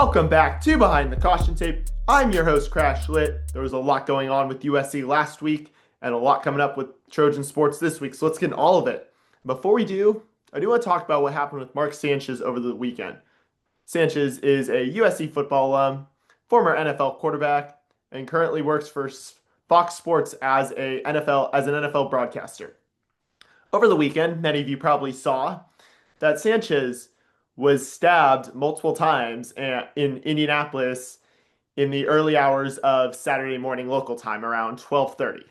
Welcome back to Behind the Caution Tape. I'm your host, CrashLit. There was a lot going on with USC last week and a lot coming up with Trojan sports this week, so let's get into all of it. Before we do, I do want to talk about what happened with Mark Sanchez over the weekend. Sanchez is a USC football alum, former NFL quarterback, and currently works for Fox Sports as an NFL broadcaster. Over the weekend, many of you probably saw that Sanchez was stabbed multiple times in Indianapolis in the early hours of Saturday morning local time around 12:30.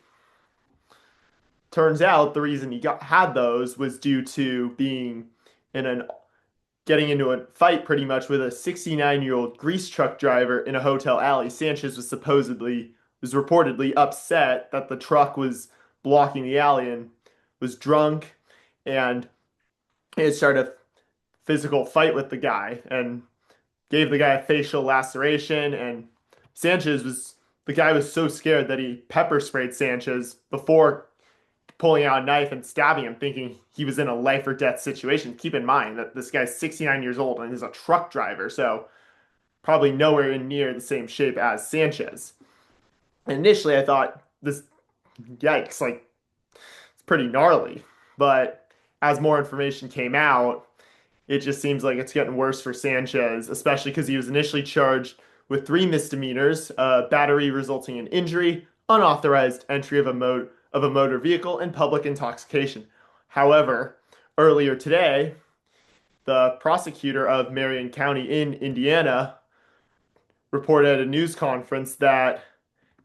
Turns out the reason he had those was due to being getting into a fight pretty much with a 69-year-old grease truck driver in a hotel alley. Sanchez was reportedly upset that the truck was blocking the alley and was drunk, and he had started a physical fight with the guy and gave the guy a facial laceration. And the guy was so scared that he pepper sprayed Sanchez before pulling out a knife and stabbing him, thinking he was in a life or death situation. Keep in mind that this guy's 69 years old and is a truck driver, so probably nowhere near the same shape as Sanchez. And initially I thought, yikes, it's pretty gnarly. But as more information came out, it just seems like it's getting worse for Sanchez, especially because he was initially charged with 3 misdemeanors: battery resulting in injury, unauthorized entry of a motor vehicle, and public intoxication. However, earlier today, the prosecutor of Marion County in Indiana reported at a news conference that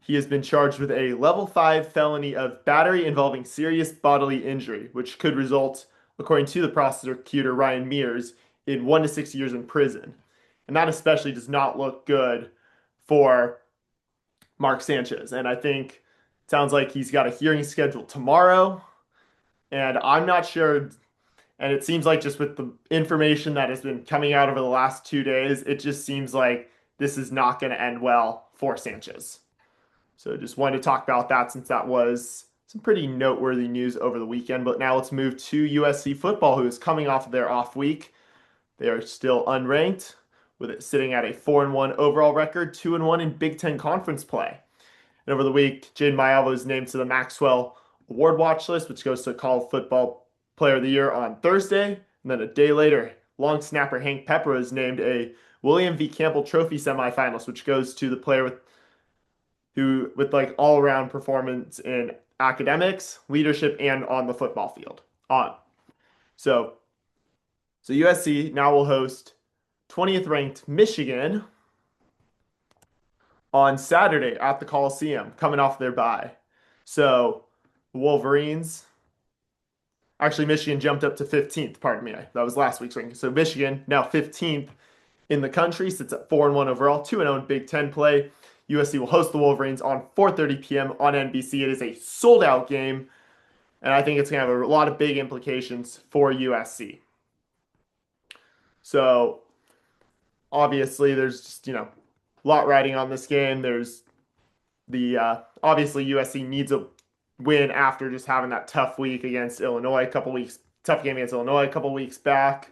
he has been charged with a level 5 felony of battery involving serious bodily injury, which could result, according to the prosecutor Ryan Mears, in 1 to 6 years in prison. And that especially does not look good for Mark Sanchez. And I think it sounds like he's got a hearing scheduled tomorrow. And I'm not sure. And it seems like just with the information that has been coming out over the last 2 days, it just seems like this is not going to end well for Sanchez. So just wanted to talk about that since that was some pretty noteworthy news over the weekend. But now let's move to USC football, who is coming off of their off week. They are still unranked, with it sitting at a 4-1 overall record, 2-1 in Big Ten conference play. And over the week, Jaden Mayava was named to the Maxwell Award watch list, which goes to College Football Player of the Year on Thursday. And then a day later, long snapper Hank Pepper was named a William V. Campbell Trophy semifinalist, which goes to the player with all-around performance in academics, leadership, and on the football field. So USC now will host 20th ranked Michigan on Saturday at the Coliseum, coming off their bye. So the Wolverines, actually Michigan jumped up to 15th, pardon me. That was last week's ranking. So Michigan now 15th in the country, sits at 4-1 overall, 2-0 in Big Ten play. USC will host the Wolverines on 4:30 p.m. on NBC. It is a sold-out game, and I think it's going to have a lot of big implications for USC. So, obviously, there's just, a lot riding on this game. There's obviously USC needs a win after just having that tough week against Illinois tough game against Illinois a couple weeks back.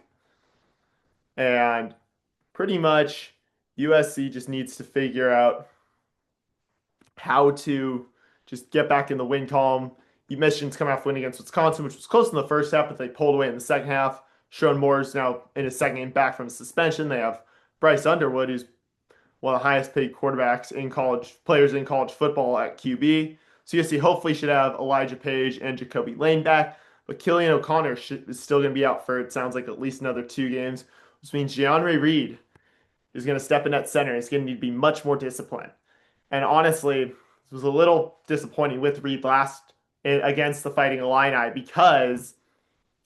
And pretty much USC just needs to figure out how to just get back in the win column. Michigan's coming off win against Wisconsin, which was close in the first half, but they pulled away in the second half. Sharon Moore's now in his second game back from suspension. They have Bryce Underwood, who's one of the highest paid players in college football at QB. So USC hopefully should have Elijah Page and Jacoby Lane back, but Killian O'Connor is still going to be out for, it sounds like, at least another 2 games, which means Jeanre Reed is going to step in at center. He's going to need to be much more disciplined. And honestly, it was a little disappointing with Reed against the Fighting Illini, because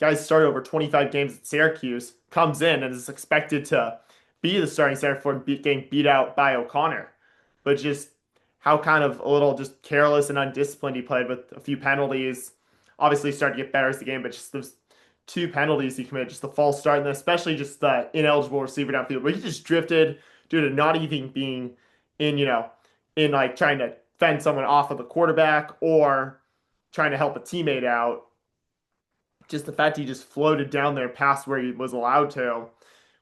guys started over 25 games at Syracuse, comes in and is expected to be the starting center for getting beat out by O'Connor. But just how kind of a little just careless and undisciplined he played with a few penalties. Obviously started to get better as the game, but just those 2 penalties he committed, just the false start, and especially just the ineligible receiver downfield, where he just drifted due to not even being in trying to fend someone off of the quarterback or trying to help a teammate out. Just the fact he just floated down there past where he was allowed to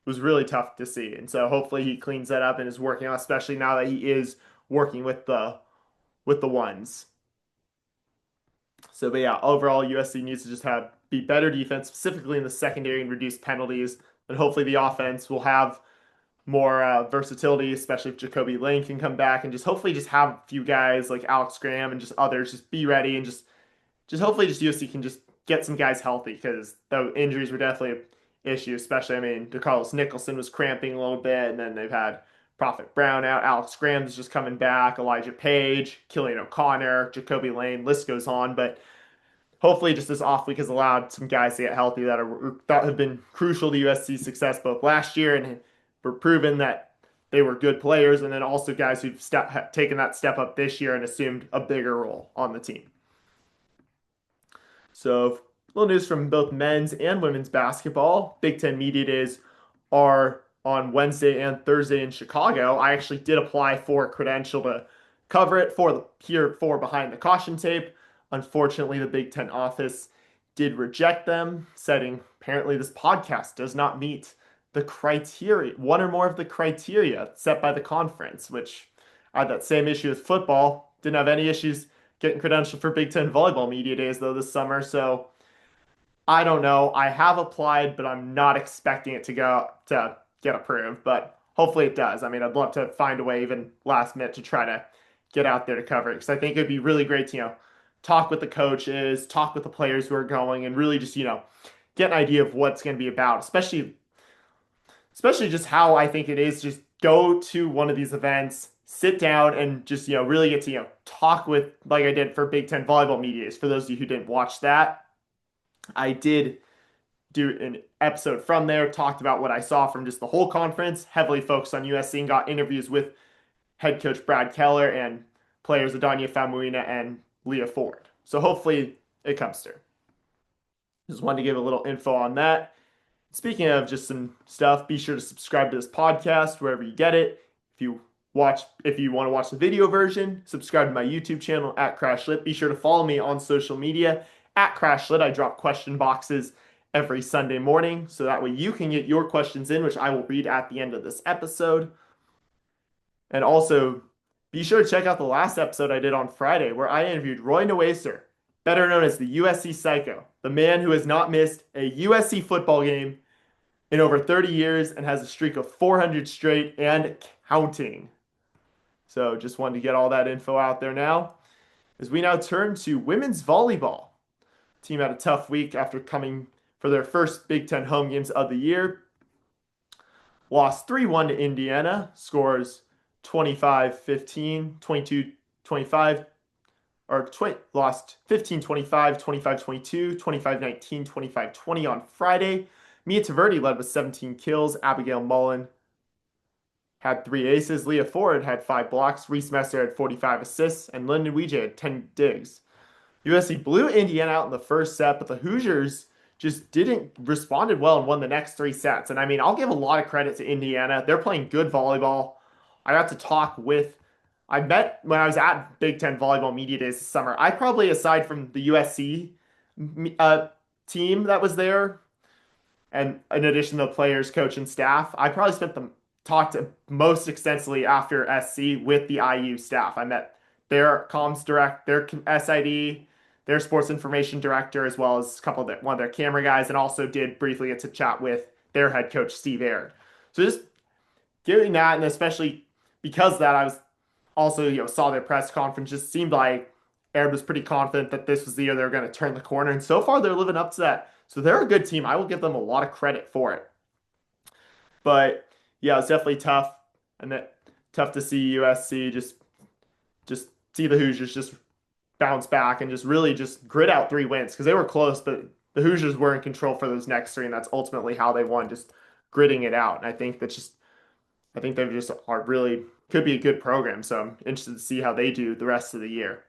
was really tough to see. And so hopefully he cleans that up and is working on, especially now that he is working with the ones. So, but yeah, overall, USC needs to just have be better defense, specifically in the secondary and reduce penalties. And hopefully the offense will have more versatility, especially if Jacoby Lane can come back and just hopefully just have a few guys like Alex Graham and just others just be ready and just hopefully just USC can just get some guys healthy because the injuries were definitely an issue, especially I mean DeCarlos Nicholson was cramping a little bit and then they've had Prophet Brown out, Alex Graham's just coming back, Elijah Page, Killian O'Connor, Jacoby Lane, list goes on, but hopefully just this off week has allowed some guys to get healthy that have been crucial to USC's success both last year and were proven that they were good players, and then also guys who've taken that step up this year and assumed a bigger role on the team. So, a little news from both men's and women's basketball. Big Ten Media Days are on Wednesday and Thursday in Chicago. I actually did apply for a credential to cover it for Behind the Caution Tape. Unfortunately, the Big Ten office did reject them, citing apparently this podcast does not meet the criteria, one or more of the criteria set by the conference, which I had that same issue with football. Didn't have any issues getting credentialed for Big Ten volleyball media days though this summer. So I don't know. I have applied, but I'm not expecting it to get approved. But hopefully it does. I mean, I'd love to find a way even last minute to try to get out there to cover it because I think it'd be really great to talk with the coaches, talk with the players who are going, and really just get an idea of what's going to be about, especially just how I think it is just go to one of these events, sit down and just, really get to, talk with, like I did for Big Ten volleyball media days. For those of you who didn't watch that, I did do an episode from there, talked about what I saw from just the whole conference, heavily focused on USC and got interviews with head coach Brad Keller and players Adanya Famuina and Leah Ford. So hopefully it comes through. Just wanted to give a little info on that. Speaking of just some stuff, be sure to subscribe to this podcast wherever you get it. If you want to watch the video version, subscribe to my YouTube channel at CrashLit. Be sure to follow me on social media at CrashLit. I drop question boxes every Sunday morning, so that way you can get your questions in, which I will read at the end of this episode. And also, be sure to check out the last episode I did on Friday, where I interviewed Roy Newaser, better known as the USC Psycho, the man who has not missed a USC football game in over 30 years and has a streak of 400 straight and counting. So just wanted to get all that info out there now. As we now turn to women's volleyball. Team had a tough week after coming for their first Big Ten home games of the year. Lost 3-1 to Indiana, scores 25-15, 22-25, lost 15-25, 25-22, 25-19, 25-20 on Friday. Mia Taverdi led with 17 kills. Abigail Mullen had 3 aces. Leah Ford had 5 blocks. Reese Messer had 45 assists. And Lyndon Weege had 10 digs. USC blew Indiana out in the first set, but the Hoosiers just didn't responded well and won the next 3 sets. And I mean, I'll give a lot of credit to Indiana. They're playing good volleyball. I met when I was at Big Ten volleyball media days this summer. I probably, aside from the USC team that was there, and in addition to the players, coach, and staff, I probably talked most extensively after SC with the IU staff. I met their comms their SID, their sports information director, as well as one of their camera guys, and also did briefly get to chat with their head coach, Steve Aird. So just giving that, and especially because of that, I was also, saw their press conference. Just seemed like Aird was pretty confident that this was the year they were going to turn the corner, and so far they're living up to that. So they're a good team. I will give them a lot of credit for it. But yeah, it's definitely tough, and tough to see USC just see the Hoosiers just bounce back and just really just grit out 3 wins because they were close, but the Hoosiers were in control for those next 3, and that's ultimately how they won, just gritting it out. And I think they just are really could be a good program. So I'm interested to see how they do the rest of the year.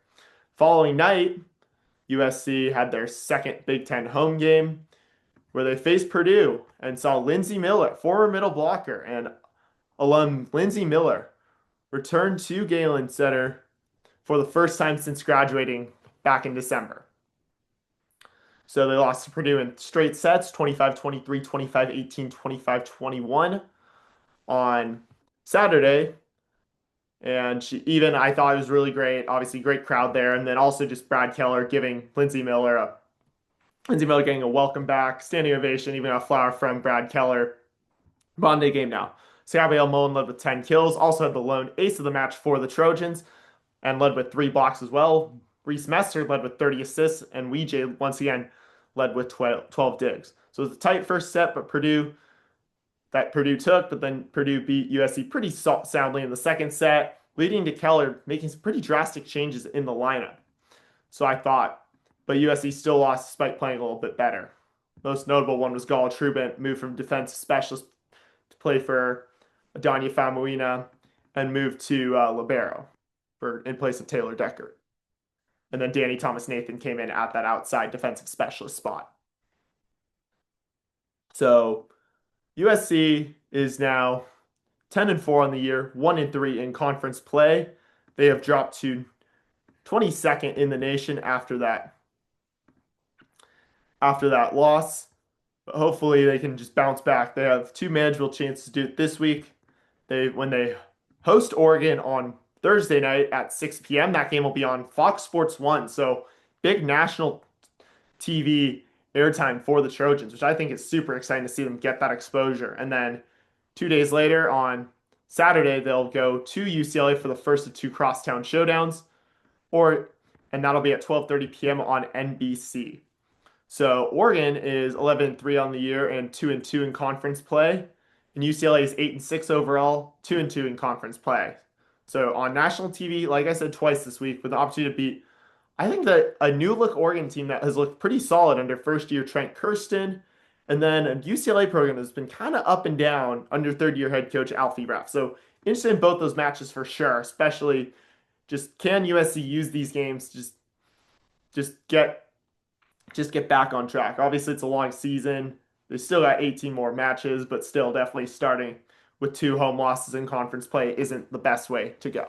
Following night, USC had their second Big Ten home game where they faced Purdue and saw Lindsey Miller, former middle blocker and alum Lindsey Miller, return to Galen Center for the first time since graduating back in December. So they lost to Purdue in straight sets, 25-23, 25-18, 25-21 on Saturday. And I thought it was really great. Obviously, great crowd there. And then also just Brad Keller giving Lindsey Miller getting a welcome back, standing ovation, even a flower from Brad Keller. Monday game now. So Gabriel Mullen led with 10 kills, also had the lone ace of the match for the Trojans, and led with 3 blocks as well. Reese Messer led with 30 assists, and Weejay once again led with 12 digs. So it was a tight first set, but Purdue took, but then Purdue beat USC pretty soundly in the second set, leading to Keller making some pretty drastic changes in the lineup. So I thought, but USC still lost despite playing a little bit better. Most notable one was Gala Trubin, moved from defensive specialist to play for Adanya Famuina and moved to libero in place of Taylor Decker. And then Danny Thomas Nathan came in at that outside defensive specialist spot. So USC is now 10-4 on the year, 1-3 in conference play. They have dropped to 22nd in the nation after that loss. But hopefully they can just bounce back. They have 2 manageable chances to do it this week. When they host Oregon on Thursday night at 6 p.m. That game will be on Fox Sports 1. So big national TV airtime for the Trojans, which I think is super exciting to see them get that exposure. And then 2 days later on Saturday, they'll go to UCLA for the first of 2 crosstown showdowns, and that'll be at 12:30 p.m. on NBC. So Oregon is 11-3 on the year and 2-2 in conference play. And UCLA is 8-6 overall, 2-2 in conference play. So on national TV, like I said twice this week, with the opportunity to beat, I think that a new look Oregon team that has looked pretty solid under first year Trent Kirsten, and then a UCLA program that's been kind of up and down under third year head coach Alfie Raff. So interested in both those matches for sure, especially just can USC use these games just get back on track. Obviously it's a long season. They still got 18 more matches, but still definitely starting with 2 home losses in conference play isn't the best way to go.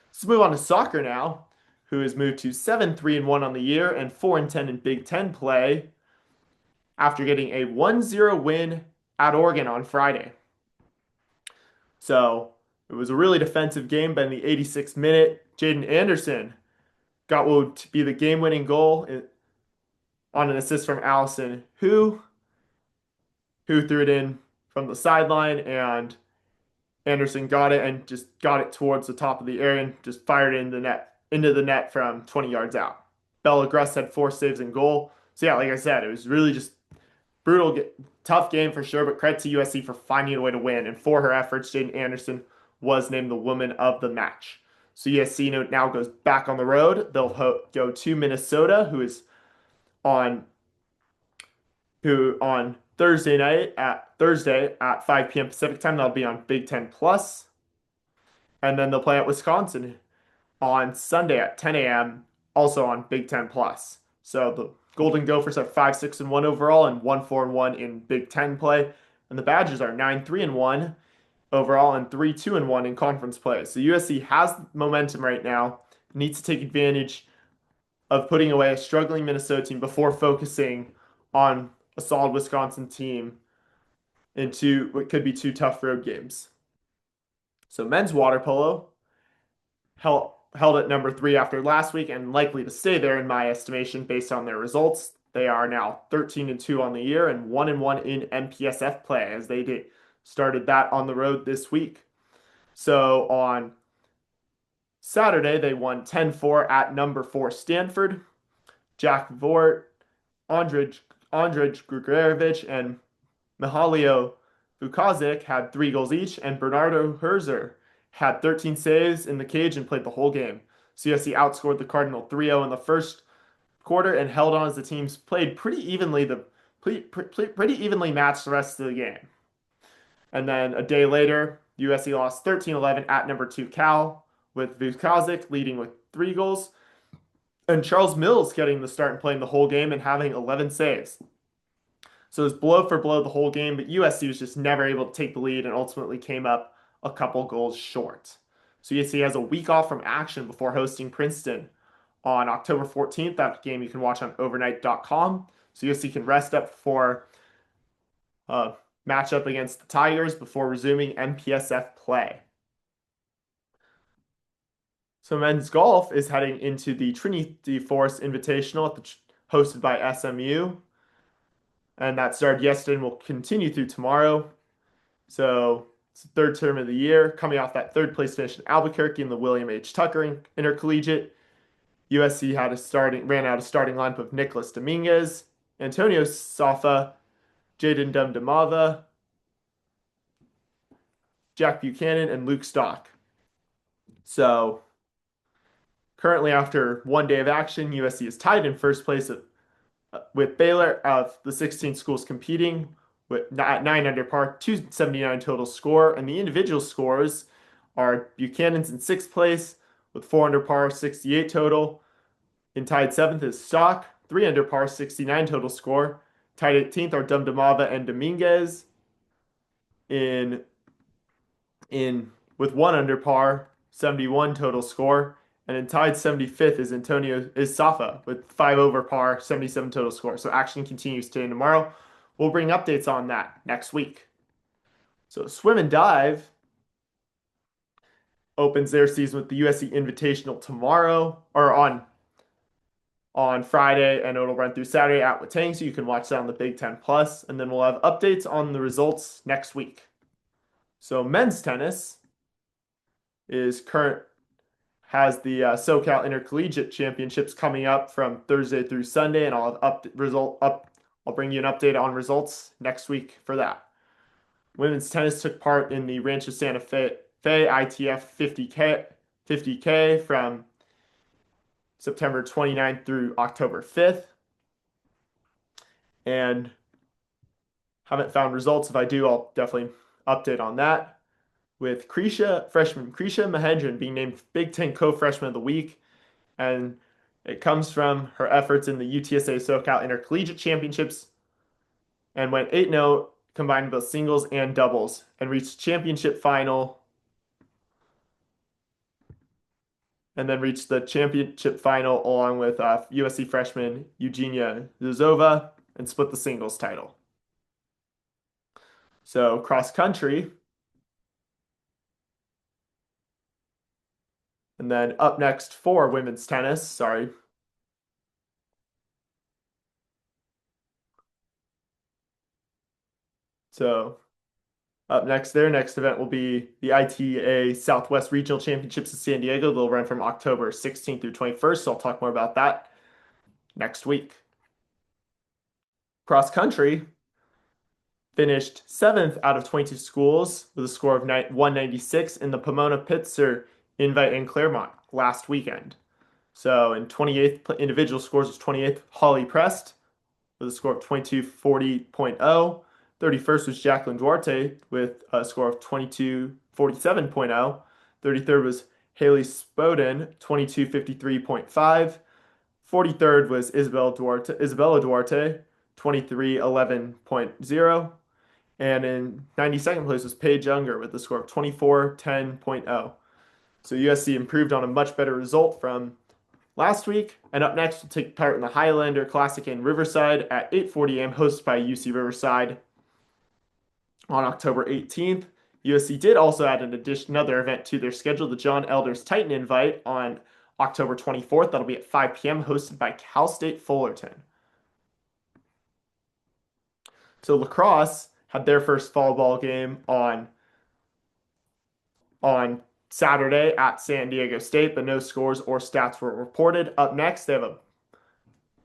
Let's move on to soccer now, who has moved to 7-3-1 on the year and 4-10 in Big Ten play after getting a 1-0 win at Oregon on Friday. So it was a really defensive game, but in the 86th minute, Jaden Anderson got what would be the game-winning goal on an assist from Allison, who threw it in from the sideline, and Anderson got it and just got it towards the top of the area and just fired it into the net from 20 yards out. Bella Gruss had 4 saves in goal. So yeah, like I said, it was really just brutal, tough game for sure, but credit to USC for finding a way to win. And for her efforts, Jaden Anderson was named the woman of the match. So USC now goes back on the road. They'll go to Minnesota, who on Thursday at 5 p.m. Pacific time. That'll be on Big Ten Plus. And then they'll play at Wisconsin on Sunday at 10 a.m. also on Big Ten Plus. So the Golden Gophers are 5-6-1 overall and 1-4-1 in Big Ten play. And the Badgers are 9-3-1 overall and 3-2-1 in conference play. So USC has momentum right now, needs to take advantage of putting away a struggling Minnesota team before focusing on a solid Wisconsin team into what could be 2 tough road games. So men's water polo held at number 3 after last week and likely to stay there in my estimation based on their results. They are now 13-2 on the year and 1-1 in MPSF play as they started that on the road this week. So on Saturday, they won 10-4 at number 4 Stanford. Jack Vort, Andrej Grigorevich, and Mihailo Vukazic had 3 goals each, and Bernardo Herzer had 13 saves in the cage and played the whole game. CSC outscored the Cardinal 3-0 in the first quarter and held on as the teams played pretty evenly matched the rest of the game. And then a day later, USC lost 13-11 at number 2 Cal, with Vukazic leading with 3 goals, and Charles Mills getting the start and playing the whole game and having 11 saves. So it was blow for blow the whole game, but USC was just never able to take the lead and ultimately came up a couple goals short. So USC has a week off from action before hosting Princeton on October 14th. That game you can watch on overnight.com. So USC can rest up for a matchup against the Tigers before resuming MPSF play. So men's golf is heading into the Trinity Forest Invitational hosted by SMU, and that started yesterday and will continue through tomorrow. So it's the third term of the year, coming off that third place finish in Albuquerque in the William H. Tucker Intercollegiate. USC ran out a starting lineup of Nicholas Dominguez, Antonio Safa, Jaden Dumdamava, Jack Buchanan, and Luke Stock. So currently, after one day of action, USC is tied in first place with Baylor of the 16 schools competing at 9 under par, 279 total score. And the individual scores are Buchanan's in sixth place with 4 under par, 68 total. In tied seventh is Stock, 3 under par, 69 total score. Tied 18th are Dumdamava and Dominguez in with 1 under par, 71 total score. And in tied 75th is Safa with 5 over par, 77 total score. So action continues today and tomorrow. We'll bring updates on that next week. So swim and dive opens their season with the USC Invitational tomorrow or on Friday, and it'll run through Saturday at Watang, so you can watch that on the Big Ten Plus, and then we'll have updates on the results next week. So men's tennis has the SoCal Intercollegiate Championships coming up from Thursday through Sunday, and I'll have I'll bring you an update on results next week for that. Women's tennis took part in the Rancho Santa Fe ITF 50K from September 29th through October 5th. And haven't found results. If I do, I'll definitely update on that. With freshman Krisha Mahendran being named Big Ten Co-Freshman of the Week. And it comes from her efforts in the UTSA SoCal Intercollegiate Championships and went 8-0 combined both singles and doubles and reached championship final. And then reached the championship final along with USC freshman Eugenia Zuzova and split the singles title. So cross country. And then up next for women's tennis, So up next, their next event will be the ITA Southwest Regional Championships in San Diego. They'll run from October 16th through 21st, so I'll talk more about that next week. Cross country finished 7th out of 22 schools with a score of 196 in the Pomona Pitzer Invite in Claremont last weekend. So in 28th individual scores was 28th Holly Prest with a score of 2240.0. 31st was Jacqueline Duarte with a score of 2247.0. 33rd was Haley Spoden, 2253.5. 43rd was Isabella Duarte, 2311.0. And in 92nd place was Paige Younger with a score of 2410.0. So USC improved on a much better result from last week. And up next, we'll take part in the Highlander Classic in Riverside at 8:40 a.m. hosted by UC Riverside on October 18th. USC did also add another event to their schedule, the John Elders Titan Invite on October 24th. That'll be at 5 p.m. hosted by Cal State Fullerton. So lacrosse had their first fall ball game on Saturday at San Diego State, but no scores or stats were reported. Up next, they have a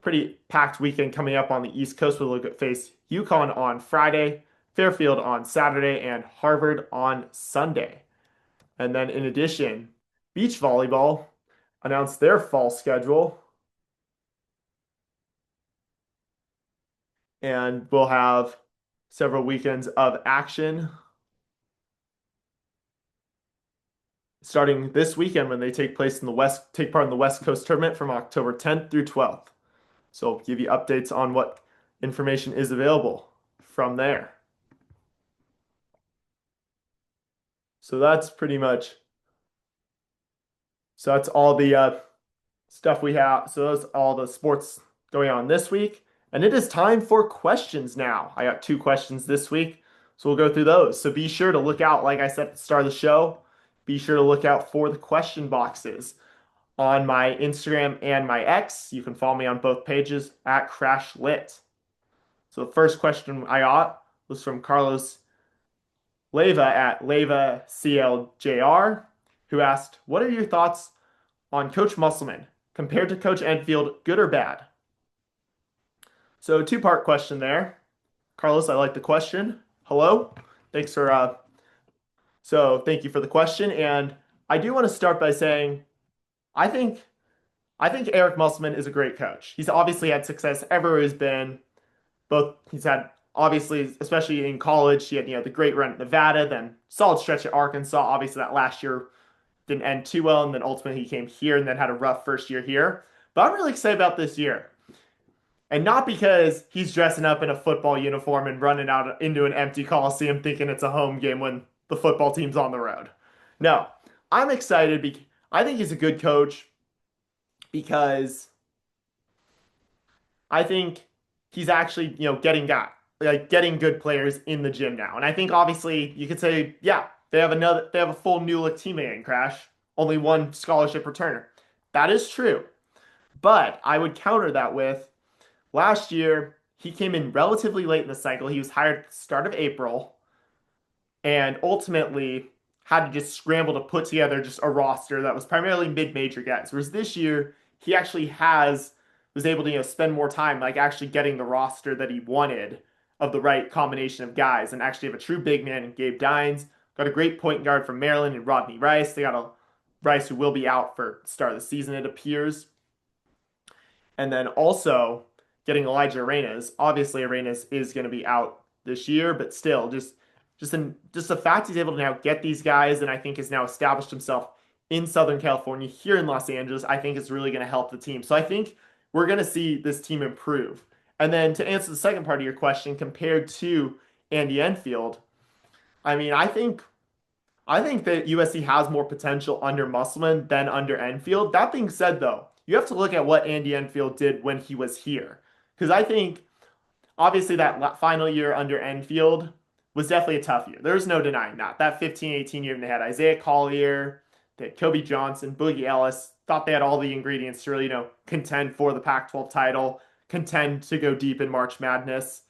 pretty packed weekend coming up on the East Coast. We'll face UConn on Friday, Fairfield on Saturday, and Harvard on Sunday. And then in addition, beach volleyball announced their fall schedule. And we'll have several weekends of action starting this weekend when they take part in the West Coast tournament from October 10th through 12th. So I'll give you updates on what information is available from there. So that's all the stuff we have. So that's all the sports going on this week. And it is time for questions now. I got two questions this week, so we'll go through those. So be sure to look out, like I said at the start of the show, be sure to look out for the question boxes on my Instagram and my X. You can follow me on both pages at CrashLit. So the first question I got was from Carlos Leva at Leva CLJR, who asked, "What are your thoughts on Coach Musselman compared to Coach Enfield, good or bad?" So two-part question there. Carlos, I like the question. Hello. Thanks for thank you for the question. And I do want to start by saying I think I think Eric Musselman is a great coach. He's obviously had success everywhere he's been. Both he's had obviously, especially in college, he had the great run at Nevada, then solid stretch at Arkansas. Obviously, that last year didn't end too well, and then ultimately he came here and then had a rough first year here. But I'm really excited about this year. And not because he's dressing up in a football uniform and running out into an empty Coliseum thinking it's a home game when the football team's on the road. No, I'm excited because I think he's a good coach because I think he's actually, getting good players in the gym now. And I think obviously you could say, yeah, they have a full new look teammate in Crash, only one scholarship returner. That is true. But I would counter that with last year, he came in relatively late in the cycle. He was hired at the start of April and ultimately had to just scramble to put together just a roster that was primarily mid-major guys. Whereas this year, he actually was able to spend more time like actually getting the roster that he wanted of the right combination of guys and actually have a true big man in Gabe Dines. Got a great point guard from Maryland and Rodney Rice. They got a Rice who will be out for the start of the season, it appears. And then also getting Elijah Arenas. Obviously, Arenas is going to be out this year, but still, just the fact he's able to now get these guys, and I think has now established himself in Southern California, here in Los Angeles, I think is really going to help the team. So I think we're going to see this team improve. And then to answer the second part of your question, compared to Andy Enfield, I mean, I think that USC has more potential under Musselman than under Enfield. That being said, though, you have to look at what Andy Enfield did when he was here. Because I think, obviously, that final year under Enfield was definitely a tough year. There's no denying that. That 15-18 year, they had Isaiah Collier, they had Kobe Johnson, Boogie Ellis. Thought they had all the ingredients to really, contend for the Pac-12 title, contend to go deep in March Madness.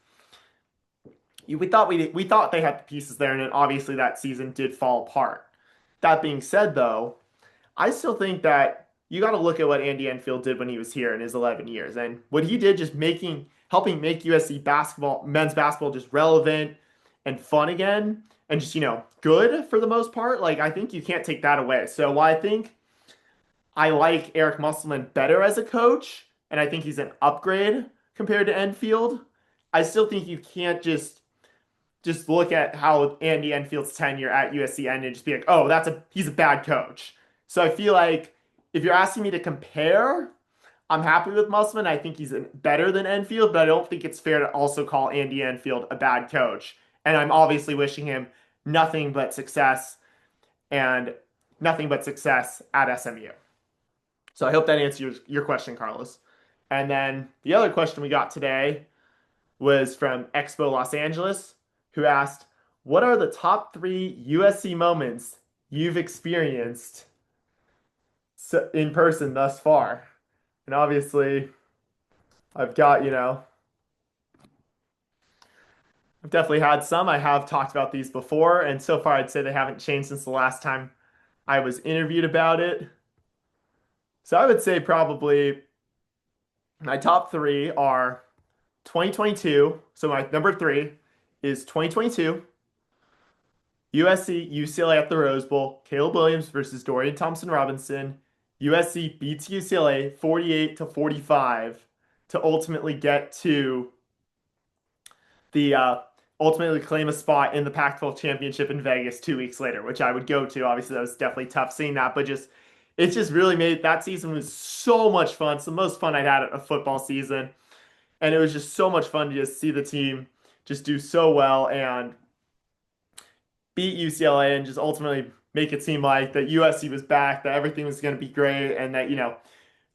We thought they had the pieces there, and then obviously that season did fall apart. That being said, though, I still think that you got to look at what Andy Enfield did when he was here in his 11 years, and what he did, just helping make USC men's basketball, just relevant and fun again, and just good for the most part. Like I think you can't take that away. So while I think I like Eric Musselman better as a coach, and I think he's an upgrade compared to Enfield, I still think you can't just look at how Andy Enfield's tenure at USC ended and just be like, oh, he's a bad coach. So I feel like if you're asking me to compare, I'm happy with Musselman. I think he's better than Enfield, but I don't think it's fair to also call Andy Enfield a bad coach. And I'm obviously wishing him nothing but success and nothing but success at SMU. So I hope that answers your question, Carlos. And then the other question we got today was from Expo Los Angeles, who asked, "What are the top 3 USC moments you've experienced in person thus far?" And obviously, I've definitely had some. I have talked about these before, and so far I'd say they haven't changed since the last time I was interviewed about it. So I would say probably my top 3 are 2022. So my number 3 is 2022, USC UCLA at the Rose Bowl, Caleb Williams versus Dorian Thompson-Robinson. USC beats UCLA 48-45 to ultimately get to the ultimately claim a spot in the Pac-12 championship in Vegas 2 weeks later, which I would go to. Obviously, that was definitely tough seeing that, but it just really made that season was so much fun. It's the most fun I'd had at a football season, and it was just so much fun to just see the team just do so well and beat UCLA and just ultimately make it seem like that USC was back, that everything was going to be great, and that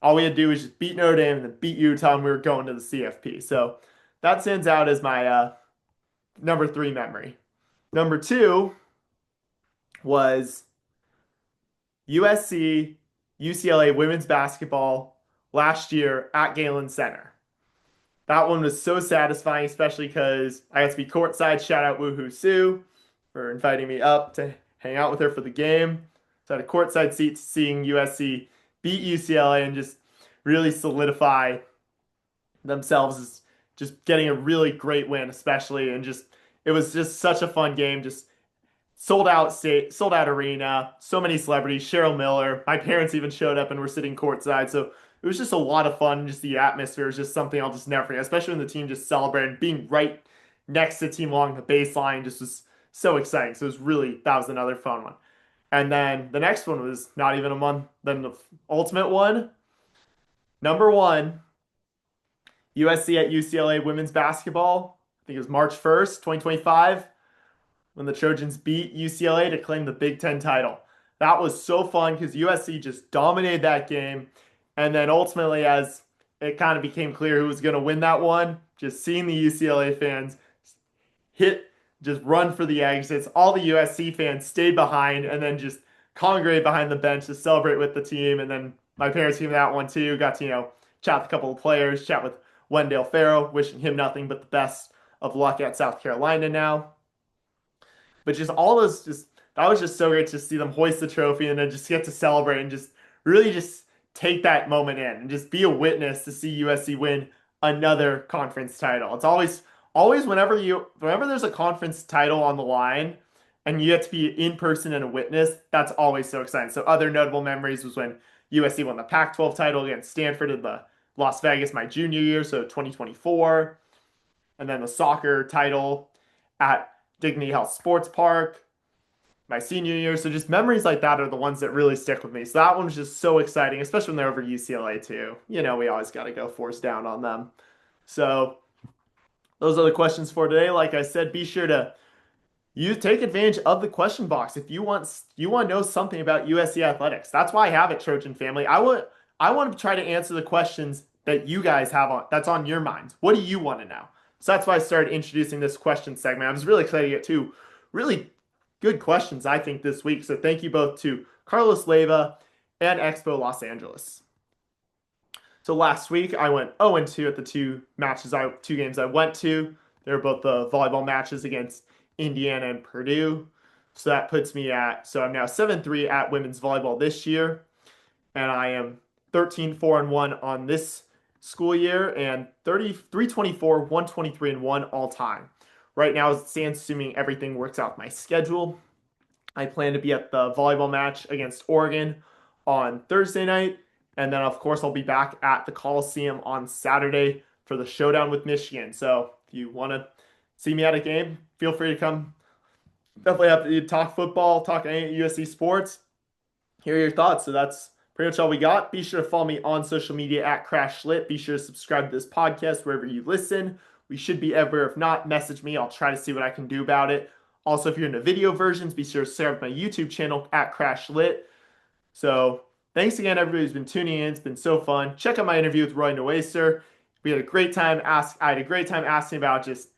all we had to do was just beat Notre Dame and then beat Utah, and we were going to the CFP. So that stands out as my number three memory. Number two was USC UCLA women's basketball last year at Galen Center. That one was so satisfying, especially because I got to be courtside. Shout out Woohoo Sue for inviting me up to hang out with her for the game. So I had a courtside seat seeing USC beat UCLA and just really solidify themselves as just getting a really great win, especially. And just it was just such a fun game. Just sold out arena, so many celebrities, Cheryl Miller. My parents even showed up and were sitting courtside. So it was just a lot of fun. Just the atmosphere is just something I'll just never forget, especially when the team just celebrated. Being right next to the team along the baseline just was so exciting. So it was really, that was another fun one. And then the next one was not even a month, then the ultimate one. Number one, USC at UCLA women's basketball. I think it was March 1st, 2025, when the Trojans beat UCLA to claim the Big Ten title. That was so fun because USC just dominated that game. And then ultimately, as it kind of became clear who was going to win that one, just seeing the UCLA fans just run for the exits. All the USC fans stayed behind and then just congregated behind the bench to celebrate with the team. And then my parents came to that one too. Got to, chat with a couple of players, chat with Wendell Farrow, wishing him nothing but the best of luck at South Carolina now. But just all those, that was just so great to see them hoist the trophy and then just get to celebrate and just really just take that moment in and just be a witness to see USC win another conference title. It's always whenever there's a conference title on the line and you get to be in person and a witness, that's always so exciting. So other notable memories was when USC won the Pac-12 title against Stanford in the Las Vegas my junior year, so 2024, and then the soccer title at Dignity Health Sports Park my senior year. So just memories like that are the ones that really stick with me. So that one was just so exciting, especially when they're over UCLA too. We always got to go force down on them. So those are the questions for today. Like I said, be sure to take advantage of the question box if you want to know something about USC athletics. That's why I have it, Trojan family. I want to try to answer the questions that you guys have that's on your minds. What do you want to know? So that's why I started introducing this question segment. I was really excited to get two really good questions, I think, this week. So thank you both to Carlos Leyva and Expo Los Angeles. So last week I went 0-2 at the two games I went to. They were both the volleyball matches against Indiana and Purdue. So that puts me so I'm now 7-3 at women's volleyball this year. And I am 13-4-1 on this school year and 324, 123-1 all time. Right now, as it stands, assuming everything works out my schedule, I plan to be at the volleyball match against Oregon on Thursday night. And then, of course, I'll be back at the Coliseum on Saturday for the showdown with Michigan. So if you want to see me at a game, feel free to come. Definitely have to talk football, talk any USC sports. Hear your thoughts. So that's pretty much all we got. Be sure to follow me on social media at CrashLit. Be sure to subscribe to this podcast wherever you listen. We should be everywhere. If not, message me. I'll try to see what I can do about it. Also, if you're into video versions, be sure to subscribe to my YouTube channel at CrashLit. So thanks again, everybody who's been tuning in. It's been so fun. Check out my interview with Roy Noaser. I had a great time asking about just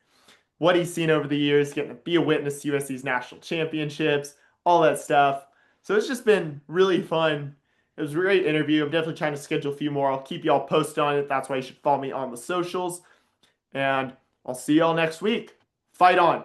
what he's seen over the years, getting to be a witness to USC's national championships, all that stuff. So it's just been really fun. It was a great interview. I'm definitely trying to schedule a few more. I'll keep y'all posted on it. That's why you should follow me on the socials. And I'll see y'all next week. Fight on.